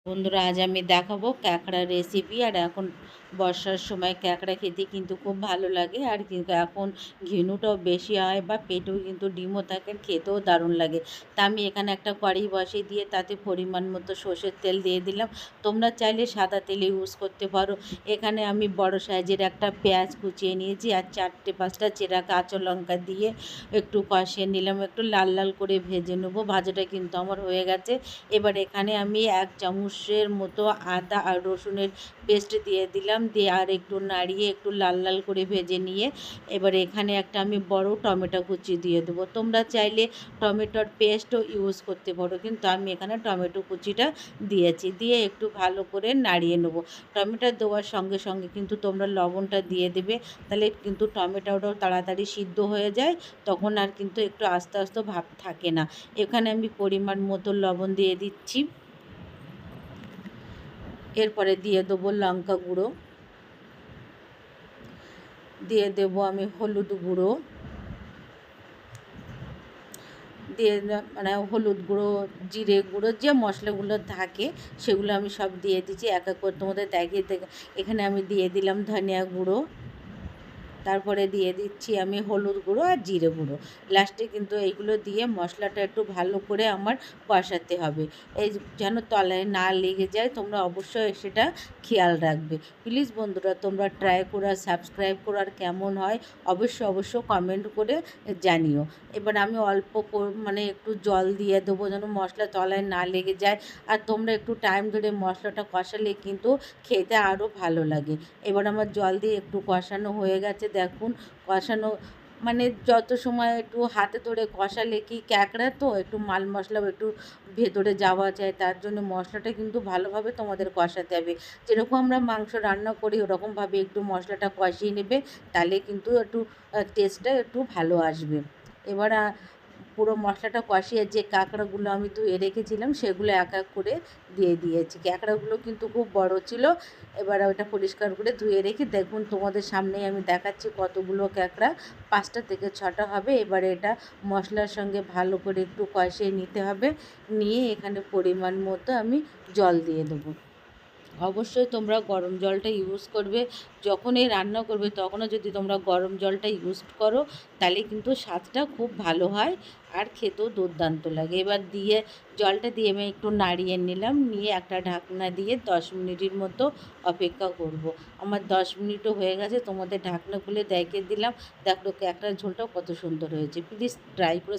বন্ধুরা, আজ আমি দেখাবো ক্যাঁকড়া রেসিপি। আর এখন বর্ষার সময় ক্যাঁকড়া খেতে কিন্তু খুব ভালো লাগে। আর কিন্তু এখন ঘিনুটাও বেশি হয় বা পেটেও কিন্তু ডিমও থাকে, খেতেও দারুণ লাগে। তা আমি এখানে একটা কড়াই বসিয়ে দিয়ে তাতে পরিমাণ মতো সর্ষের তেল দিয়ে দিলাম। তোমরা চাইলে সাদা তেল ইউজ করতে পারো। এখানে আমি বড় সাইজের একটা পেঁয়াজ কুচিয়ে নিয়েছি আর 4-5টা চেরা কাঁচা লঙ্কা দিয়ে একটু কষিয়ে নিলাম, একটু লাল লাল করে ভেজে নেবো। ভাজাটা কিন্তু আমার হয়ে গেছে। এবার এখানে আমি 1 চামচের মতো আদা আর রসুনের পেস্ট দিয়ে দিলাম, দিয়ে আর একটু নাড়িয়ে একটু লাল লাল করে ভেজে নিয়ে এবার এখানে একটা আমি বড় টমেটো কুচি দিয়ে দেবো। তোমরা চাইলে টমেটোর পেস্টও ইউজ করতে পারো, কিন্তু আমি এখানে টমেটো কুচিটা দিয়েছি। দিয়ে একটু ভালো করে নাড়িয়ে নেবো। টমেটো দেওয়ার সঙ্গে সঙ্গে কিন্তু তোমরা লবণটা দিয়ে দেবে, তাহলে কিন্তু টমেটোটাও তাড়াতাড়ি সিদ্ধ হয়ে যায়, তখন আর কিন্তু একটু আস্তে আস্তে ভাব থাকে না। এখানে আমি পরিমাণ মতো লবণ দিয়ে দিচ্ছি। এরপরে দিয়ে দেবো লঙ্কা গুঁড়ো, দিয়ে দেবো আমি হলুদ গুঁড়ো, দিয়ে মানে হলুদ গুঁড়ো, জিরে গুঁড়ো, যে মশলাগুলো থাকে সেগুলো আমি সব দিয়ে দিচ্ছি। এক এক করে তোমাদের দেখিয়ে এখানে আমি দিয়ে দিলাম ধনিয়া গুঁড়ো, তারপরে দিয়ে দিচ্ছি আমি হলুদ গুঁড়ো আর জিরে গুঁড়ো। লাস্টে কিন্তু এইগুলো দিয়ে মশলাটা একটু ভালো করে আমার কষাতে হবে, এই যেন তলায় না লেগে যায়। তোমরা অবশ্যই সেটা খেয়াল রাখবে। প্লিজ বন্ধুরা, তোমরা ট্রাই করো আর সাবস্ক্রাইব করো, আর কেমন হয় অবশ্য কমেন্ট করে জানিও। এবার আমি অল্প মানে একটু জল দিয়ে দেবো যেন মশলা তলায় না লেগে যায়। আর তোমরা একটু টাইম ধরে মশলাটা কষালে কিন্তু খেতে আরও ভালো লাগে। এবার আমার জল দিয়ে একটু কষানো হয়ে গেছে, দেখুন। কষানো মানে যত সময় একটু হাতে ধরে কষালে কি ক্যাঁকড়া তো একটু মাল মশলাও একটু ভেতরে যাওয়া যায়, তার জন্য মশলাটা কিন্তু ভালোভাবে তোমাদের কষাতে হবে। যেরকম আমরা মাংস রান্না করি ওরকমভাবে একটু মশলাটা কষিয়ে নেবে, তাহলে কিন্তু একটু টেস্টটা একটু ভালো আসবে। এবার পুরো মশলাটা কষিয়ে যে কাঁকড়াগুলো আমি ধুয়ে রেখেছিলাম সেগুলো এক এক করে দিয়ে দিয়েছি। কাঁকড়াগুলো কিন্তু খুব বড় ছিল। এবার ওটা পরিষ্কার করে ধুয়ে রেখে দেখুন তোমাদের সামনেই আমি দেখাচ্ছি কতগুলো কাঁকড়া, 5টা থেকে 6টা হবে। এবারে এটা মশলার সঙ্গে ভালো করে একটু কষিয়ে নিতে হবে। নিয়ে এখানে পরিমাণ মতো আমি জল দিয়ে দেবো। অবশ্যই তোমরা গরম জলটা ইউজ করবে। যখনই রান্না করবে তখনও যদি তোমরা গরম জলটা ইউজ করো, তাহলে কিন্তু স্বাদটা খুব ভালো হয় আর খেতেও দুর্দান্ত লাগে। এবার দিয়ে জলটা দিয়ে আমি একটু নাড়িয়ে নিলাম, নিয়ে একটা ঢাকনা দিয়ে 10 মিনিটের মতো অপেক্ষা করব। আমার 10 মিনিটও হয়ে গেছে, তোমাদের ঢাকনা খুলে দেখিয়ে দিলাম। দেখো একটা ঝোলটাও কত সুন্দর হয়েছে। প্লিজ ট্রাই করে